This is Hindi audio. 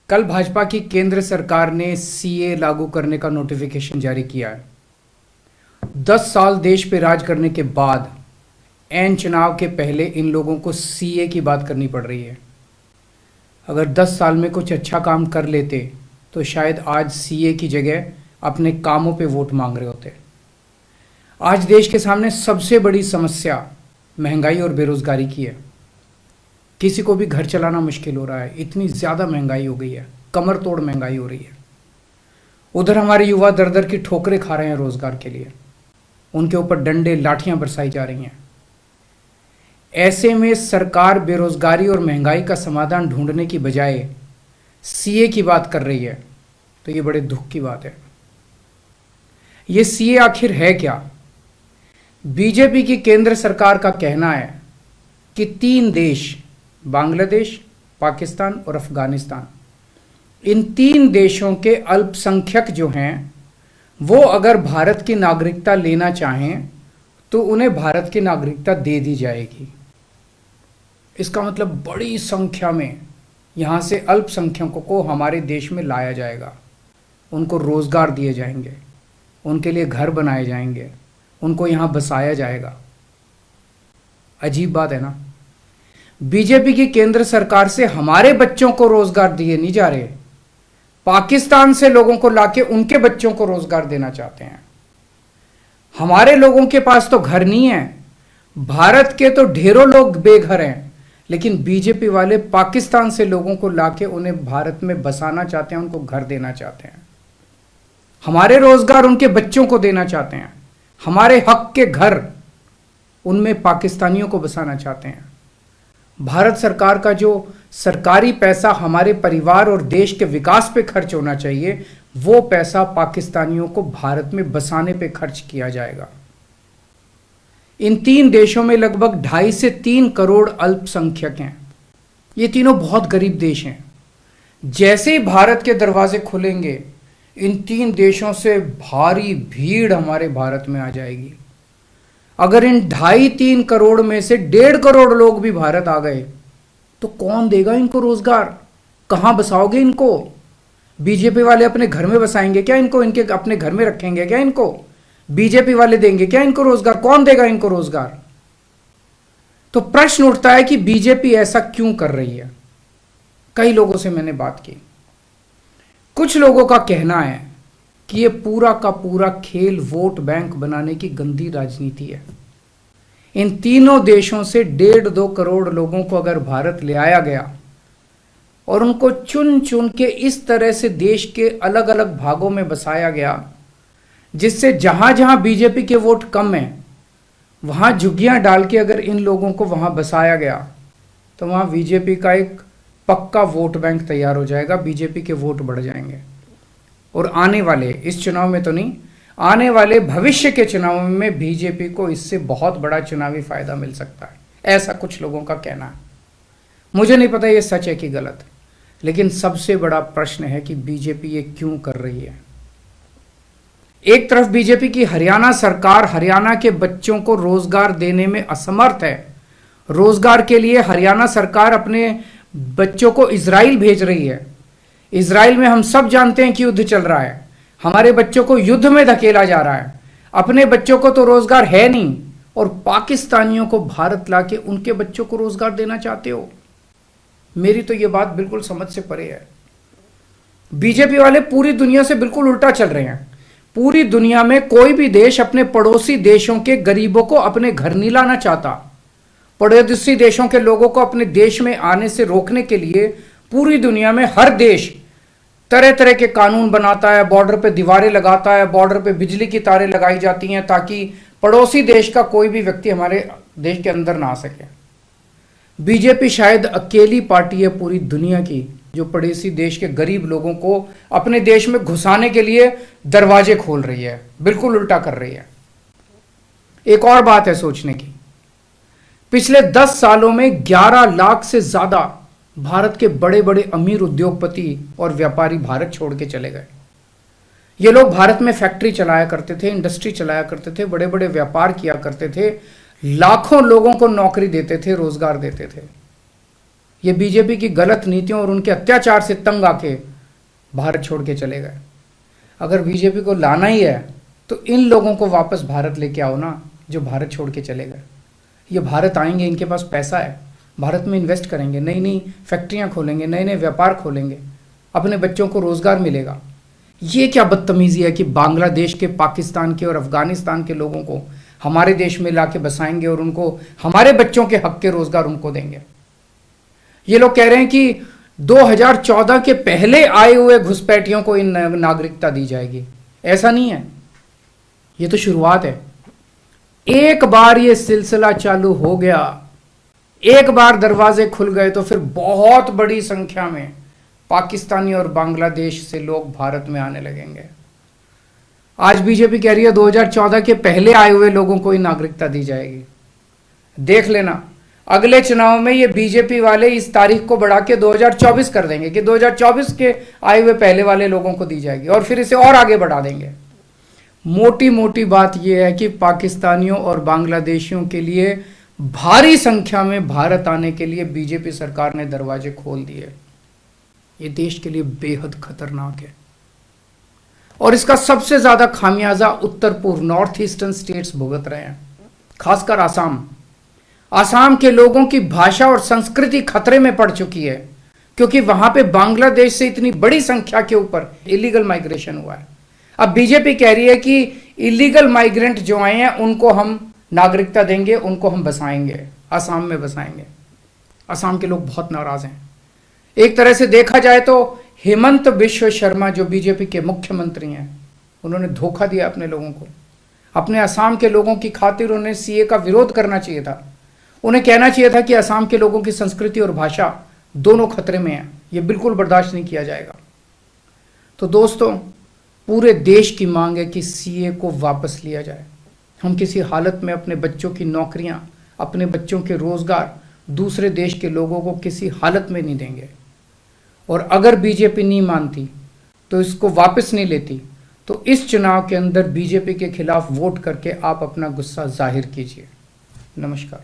कल भाजपा की केंद्र सरकार ने सीए लागू करने का नोटिफिकेशन जारी किया है। 10 साल देश पे राज करने के बाद ऐन चुनाव के पहले इन लोगों को सीए की बात करनी पड़ रही है। अगर 10 साल में कुछ अच्छा काम कर लेते तो शायद आज सीए की जगह अपने कामों पे वोट मांग रहे होते। आज देश के सामने सबसे बड़ी समस्या महंगाई और बेरोजगारी की है। किसी को भी घर चलाना मुश्किल हो रहा है, इतनी ज़्यादा महंगाई हो गई है, कमर तोड़ महंगाई हो रही है। उधर हमारे युवा दर दर की ठोकरें खा रहे हैं रोजगार के लिए, उनके ऊपर डंडे लाठियां बरसाई जा रही हैं। ऐसे में सरकार बेरोजगारी और महंगाई का समाधान ढूंढने की बजाय सीए की बात कर रही है, तो ये बड़े दुख की बात है। ये सीए आखिर है क्या? बीजेपी की केंद्र सरकार का कहना है कि 3 देश, बांग्लादेश, पाकिस्तान और अफगानिस्तान, इन 3 देशों के अल्पसंख्यक जो हैं वो अगर भारत की नागरिकता लेना चाहें तो उन्हें भारत की नागरिकता दे दी जाएगी। इसका मतलब बड़ी संख्या में यहाँ से अल्पसंख्यकों को हमारे देश में लाया जाएगा, उनको रोजगार दिए जाएंगे, उनके लिए घर बनाए जाएंगे, उनको यहाँ बसाया जाएगा। अजीब बात है ना। बीजेपी की केंद्र सरकार से हमारे बच्चों को रोजगार दिए नहीं जा रहे, पाकिस्तान से लोगों को लाके उनके बच्चों को रोजगार देना चाहते हैं। हमारे लोगों के पास तो घर नहीं है, भारत के तो ढेरों लोग बेघर हैं, लेकिन बीजेपी वाले पाकिस्तान से लोगों को लाके उन्हें भारत में बसाना चाहते हैं, उनको घर देना चाहते हैं। हमारे रोजगार उनके बच्चों को देना चाहते हैं, हमारे हक के घर उनमें पाकिस्तानियों को बसाना चाहते हैं। भारत सरकार का जो सरकारी पैसा हमारे परिवार और देश के विकास पे खर्च होना चाहिए, वो पैसा पाकिस्तानियों को भारत में बसाने पे खर्च किया जाएगा। इन 3 देशों में लगभग 2.5 से 3 करोड़ अल्पसंख्यक हैं। ये तीनों बहुत गरीब देश हैं। जैसे ही भारत के दरवाजे खुलेंगे, इन 3 देशों से भारी भीड़ हमारे भारत में आ जाएगी। अगर इन 2.5-3 करोड़ में से 1.5 करोड़ लोग भी भारत आ गए तो कौन देगा इनको रोजगार? कहां बसाओगे इनको? बीजेपी वाले अपने घर में बसाएंगे क्या इनको? इनके अपने घर में रखेंगे क्या इनको? बीजेपी वाले देंगे क्या इनको रोजगार? कौन देगा इनको रोजगार? तो प्रश्न उठता है कि बीजेपी ऐसा क्यों कर रही है। कई लोगों से मैंने बात की, कुछ लोगों का कहना है कि ये पूरा का पूरा खेल वोट बैंक बनाने की गंदी राजनीति है। इन तीनों देशों से 1.5-2 करोड़ लोगों को अगर भारत ले आया गया और उनको चुन चुन के इस तरह से देश के अलग अलग भागों में बसाया गया, जिससे जहां जहां बीजेपी के वोट कम हैं वहां झुग्गियां डाल के अगर इन लोगों को वहां बसाया गया तो वहां बीजेपी का एक पक्का वोट बैंक तैयार हो जाएगा, बीजेपी के वोट बढ़ जाएंगे। और आने वाले, इस चुनाव में तो नहीं, आने वाले भविष्य के चुनाव में बीजेपी को इससे बहुत बड़ा चुनावी फायदा मिल सकता है, ऐसा कुछ लोगों का कहना है। मुझे नहीं पता ये सच है कि गलत, लेकिन सबसे बड़ा प्रश्न है कि बीजेपी ये क्यों कर रही है। एक तरफ बीजेपी की हरियाणा सरकार हरियाणा के बच्चों को रोजगार देने में असमर्थ है। रोजगार के लिए हरियाणा सरकार अपने बच्चों को इजराइल भेज रही है। इजराइल में हम सब जानते हैं कि युद्ध चल रहा है, हमारे बच्चों को युद्ध में धकेला जा रहा है। अपने बच्चों को तो रोजगार है नहीं और पाकिस्तानियों को भारत लाके उनके बच्चों को रोजगार देना चाहते हो। मेरी तो ये बात बिल्कुल समझ से परे है। बीजेपी वाले पूरी दुनिया से बिल्कुल उल्टा चल रहे हैं। पूरी दुनिया में कोई भी देश अपने पड़ोसी देशों के गरीबों को अपने घर नहीं लाना चाहता। पड़ोसी देशों के लोगों को अपने देश में आने से रोकने के लिए पूरी दुनिया में हर देश तरह तरह के कानून बनाता है, बॉर्डर पे दीवारें लगाता है, बॉर्डर पे बिजली की तारें लगाई जाती हैं ताकि पड़ोसी देश का कोई भी व्यक्ति हमारे देश के अंदर ना आ सके। बीजेपी शायद अकेली पार्टी है पूरी दुनिया की जो पड़ोसी देश के गरीब लोगों को अपने देश में घुसाने के लिए दरवाजे खोल रही है, बिल्कुल उल्टा कर रही है। एक और बात है सोचने की, पिछले 10 सालों में 11 लाख से ज्यादा भारत के बड़े बड़े अमीर उद्योगपति और व्यापारी भारत छोड़ के चले गए। ये लोग भारत में फैक्ट्री चलाया करते थे, इंडस्ट्री चलाया करते थे, बड़े बड़े व्यापार किया करते थे, लाखों लोगों को नौकरी देते थे, रोजगार देते थे। ये बीजेपी की गलत नीतियों और उनके अत्याचार से तंग आके भारत छोड़ के चले गए। अगर बीजेपी को लाना ही है तो इन लोगों को वापस भारत लेके आओ ना, जो भारत छोड़ के चले गए। ये भारत आएंगे, इनके पास पैसा है, भारत में इन्वेस्ट करेंगे, नई नई फैक्ट्रियां खोलेंगे, नए नए व्यापार खोलेंगे, अपने बच्चों को रोजगार मिलेगा। ये क्या बदतमीजी है कि बांग्लादेश के, पाकिस्तान के और अफगानिस्तान के लोगों को हमारे देश में लाके बसाएंगे और उनको हमारे बच्चों के हक के रोजगार उनको देंगे। ये लोग कह रहे हैं कि 2014 के पहले आए हुए घुसपैठियों को इन नागरिकता दी जाएगी। ऐसा नहीं है, ये तो शुरुआत है। एक बार ये सिलसिला चालू हो गया, एक बार दरवाजे खुल गए तो फिर बहुत बड़ी संख्या में पाकिस्तानी और बांग्लादेश से लोग भारत में आने लगेंगे। आज बीजेपी कह रही है 2014 के पहले आए हुए लोगों को ही नागरिकता दी जाएगी। देख लेना, अगले चुनाव में ये बीजेपी वाले इस तारीख को बढ़ा के 2024 कर देंगे कि 2024 के आए हुए पहले वाले लोगों को दी जाएगी, और फिर इसे और आगे बढ़ा देंगे। मोटी मोटी बात यह है कि पाकिस्तानियों और बांग्लादेशियों के लिए भारी संख्या में भारत आने के लिए बीजेपी सरकार ने दरवाजे खोल दिए। ये देश के लिए बेहद खतरनाक है, और इसका सबसे ज्यादा खामियाजा उत्तर पूर्व, नॉर्थ ईस्टर्न स्टेट्स भुगत रहे हैं, खासकर आसाम। आसाम के लोगों की भाषा और संस्कृति खतरे में पड़ चुकी है, क्योंकि वहां पे बांग्लादेश से इतनी बड़ी संख्या के ऊपर इलीगल माइग्रेशन हुआ है। अब बीजेपी कह रही है कि इलीगल माइग्रेंट जो आए हैं उनको हम नागरिकता देंगे, उनको हम बसाएंगे, आसाम में बसाएंगे। आसाम के लोग बहुत नाराज हैं। एक तरह से देखा जाए तो हेमंत बिश्व शर्मा जो बीजेपी के मुख्यमंत्री हैं, उन्होंने धोखा दिया अपने लोगों को। अपने असम के लोगों की खातिर उन्हें सीए का विरोध करना चाहिए था। उन्हें कहना चाहिए था कि असम के लोगों की संस्कृति और भाषा दोनों खतरे में है, ये बिल्कुल बर्दाश्त नहीं किया जाएगा। तो दोस्तों, पूरे देश की मांग है कि सीए को वापस लिया जाए। हम किसी हालत में अपने बच्चों की नौकरियां, अपने बच्चों के रोजगार दूसरे देश के लोगों को किसी हालत में नहीं देंगे। और अगर बीजेपी नहीं मानती तो इसको वापस नहीं लेती, तो इस चुनाव के अंदर बीजेपी के खिलाफ वोट करके आप अपना गुस्सा जाहिर कीजिए। नमस्कार।